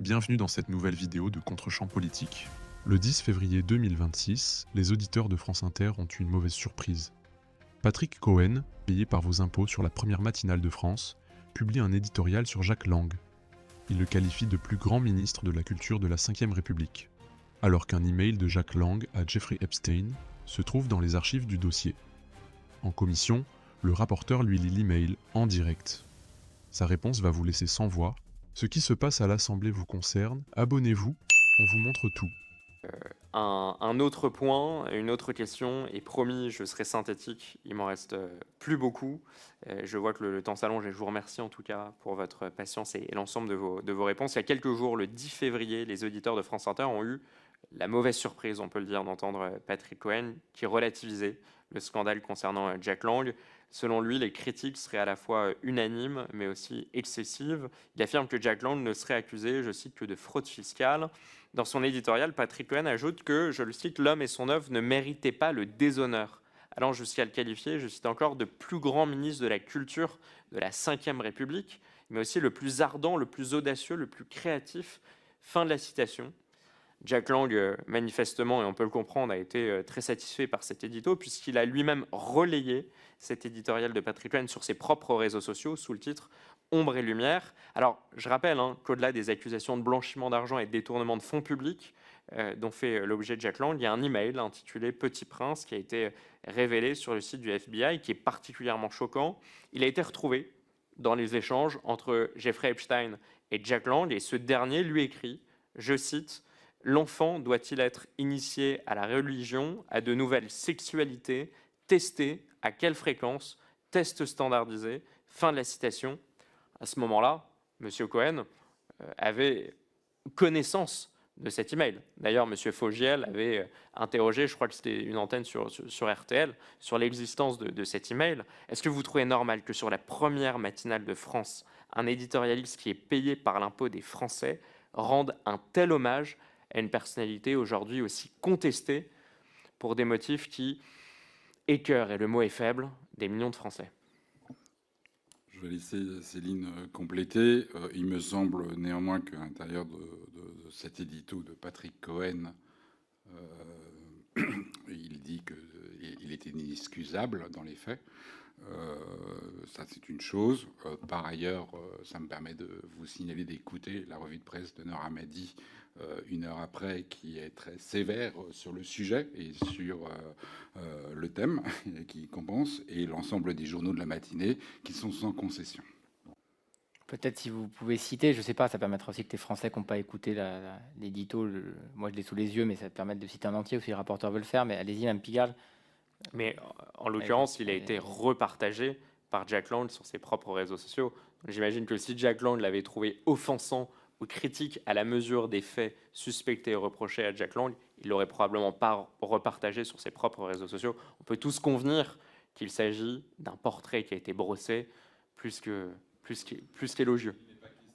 Bienvenue dans cette nouvelle vidéo de Contre-champ politique. Le 10 février 2026, les auditeurs de France Inter ont eu une mauvaise surprise. Patrick Cohen, payé par vos impôts sur la première matinale de France, publie un éditorial sur Jack Lang. Il le qualifie de plus grand ministre de la culture de la Ve République, alors qu'un email de Jack Lang à Jeffrey Epstein se trouve dans les archives du dossier. En commission, le rapporteur lui lit l'email en direct. Sa réponse va vous laisser sans voix. Ce qui se passe à l'Assemblée vous concerne, abonnez-vous, on vous montre tout. Un autre point, une autre question, et promis, je serai synthétique, il m'en reste plus beaucoup. Je vois que le temps s'allonge et je vous remercie en tout cas pour votre patience et l'ensemble de vos réponses. Il y a quelques jours, le 10 février, les auditeurs de France Inter ont eu la mauvaise surprise, on peut le dire, d'entendre Patrick Cohen qui relativisait le scandale concernant Jack Lang. Selon lui, les critiques seraient à la fois unanimes mais aussi excessives. Il affirme que Jack Lang ne serait accusé, je cite, que de fraude fiscale. Dans son éditorial, Patrick Cohen ajoute que, je le cite, l'homme et son œuvre ne méritaient pas le déshonneur, allant jusqu'à le qualifier, je cite encore, de plus grand ministre de la culture de la Ve République, mais aussi le plus ardent, le plus audacieux, le plus créatif. Fin de la citation. Jack Lang, manifestement, et on peut le comprendre, a été très satisfait par cet édito, puisqu'il a lui-même relayé cet éditorial de Patrick Cohen sur ses propres réseaux sociaux, sous le titre « Ombre et lumière ». Alors, je rappelle qu'au-delà des accusations de blanchiment d'argent et de détournement de fonds publics dont fait l'objet Jack Lang, il y a un email intitulé « Petit Prince » qui a été révélé sur le site du FBI, qui est particulièrement choquant. Il a été retrouvé dans les échanges entre Jeffrey Epstein et Jack Lang, et ce dernier lui écrit, je cite, « L'enfant doit-il être initié à la religion, à de nouvelles sexualités, testé, à quelle fréquence, test standardisé ?» Fin de la citation. À ce moment-là, M. Cohen avait connaissance de cet email. D'ailleurs, M. Fogiel avait interrogé, je crois que c'était une antenne sur RTL, sur l'existence de cet email. Est-ce que vous trouvez normal que sur la première matinale de France, un éditorialiste qui est payé par l'impôt des Français rende un tel hommage à une personnalité aujourd'hui aussi contestée pour des motifs qui écœurent, et le mot est faible, des millions de Français? Je vais laisser Céline compléter. Il me semble néanmoins qu'à l'intérieur de cet édito de Patrick Cohen, il dit qu'il était inexcusable dans les faits. Ça, c'est une chose. Par ailleurs, ça me permet de vous signaler d'écouter la revue de presse de Noor Hamadi une heure après, qui est très sévère sur le sujet et sur le thème qui compense, et l'ensemble des journaux de la matinée qui sont sans concession. Peut-être si vous pouvez citer, je ne sais pas, ça permettra aussi que les Français qui n'ont pas écouté l'édito, moi je l'ai sous les yeux, mais ça permet de citer en entier, ou si le rapporteur veut le faire, mais allez-y, Mme Pigalle. Mais en l'occurrence, il a été repartagé par Jack Lang sur ses propres réseaux sociaux. J'imagine que si Jack Lang l'avait trouvé offensant ou critique à la mesure des faits suspectés et reprochés à Jack Lang, il l'aurait probablement pas repartagé sur ses propres réseaux sociaux. On peut tous convenir qu'il s'agit d'un portrait qui a été brossé plus qu'élogieux.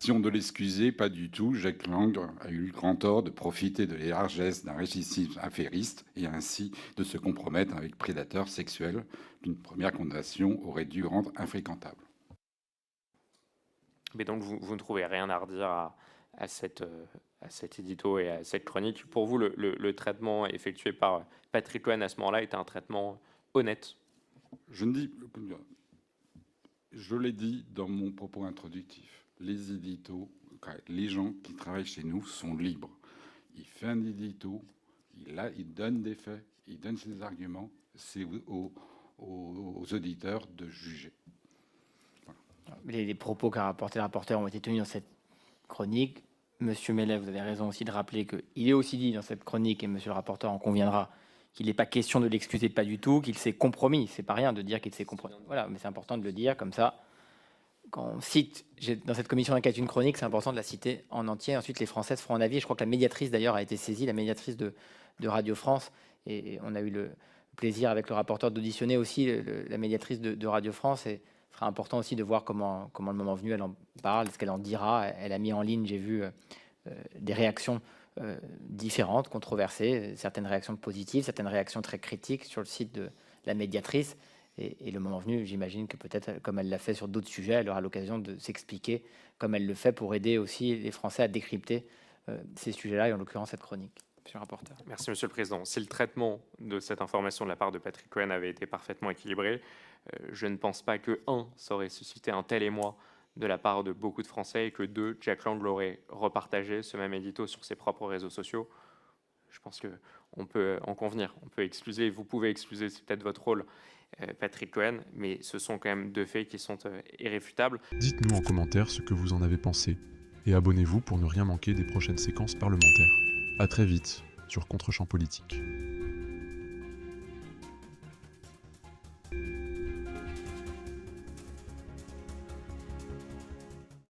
De l'excuser, pas du tout. Jack Lang a eu le grand tort de profiter de la largesse d'un régicide affairiste et ainsi de se compromettre avec prédateur sexuel qu'une première condamnation aurait dû rendre infréquentable. Mais donc vous ne trouvez rien à redire à cet édito et à cette chronique. Pour vous, le traitement effectué par Patrick Cohen à ce moment-là était un traitement honnête? Je l'ai dit dans mon propos introductif. Les éditos, les gens qui travaillent chez nous sont libres. Il fait un édito, il donne des faits, il donne ses arguments. C'est aux auditeurs de juger. Voilà. Les propos qu'a rapporté le rapporteur ont été tenus dans cette chronique. Monsieur Mellet, vous avez raison aussi de rappeler qu'il est aussi dit dans cette chronique, et monsieur le rapporteur en conviendra, qu'il n'est pas question de l'excuser, pas du tout, qu'il s'est compromis. C'est pas rien de dire qu'il s'est compromis. Voilà, mais c'est important de le dire comme ça. Quand on cite dans cette commission d'enquête une chronique, c'est important de la citer en entier. Ensuite, les Français se feront un avis. Je crois que la médiatrice, d'ailleurs, a été saisie, la médiatrice de Radio France. Et on a eu le plaisir, avec le rapporteur, d'auditionner aussi la médiatrice de Radio France. Et ce sera important aussi de voir comment le moment venu, elle en parle, ce qu'elle en dira. Elle a mis en ligne, j'ai vu, des réactions différentes, controversées, certaines réactions positives, certaines réactions très critiques sur le site de la médiatrice. Et le moment venu, j'imagine que peut-être, comme elle l'a fait sur d'autres sujets, elle aura l'occasion de s'expliquer comme elle le fait pour aider aussi les Français à décrypter ces sujets-là, et en l'occurrence cette chronique. Monsieur le rapporteur. Merci, Monsieur le Président. Si le traitement de cette information de la part de Patrick Cohen avait été parfaitement équilibré, je ne pense pas que, 1, ça aurait suscité un tel émoi de la part de beaucoup de Français, et que 2, Jack Lang l'aurait repartagé, ce même édito, sur ses propres réseaux sociaux. Je pense qu'on peut en convenir. On peut excuser, vous pouvez excuser, c'est peut-être votre rôle, Patrick Cohen, mais ce sont quand même 2 faits qui sont irréfutables. Dites-nous en commentaire ce que vous en avez pensé, et abonnez-vous pour ne rien manquer des prochaines séquences parlementaires. A très vite sur Contre-champ politique.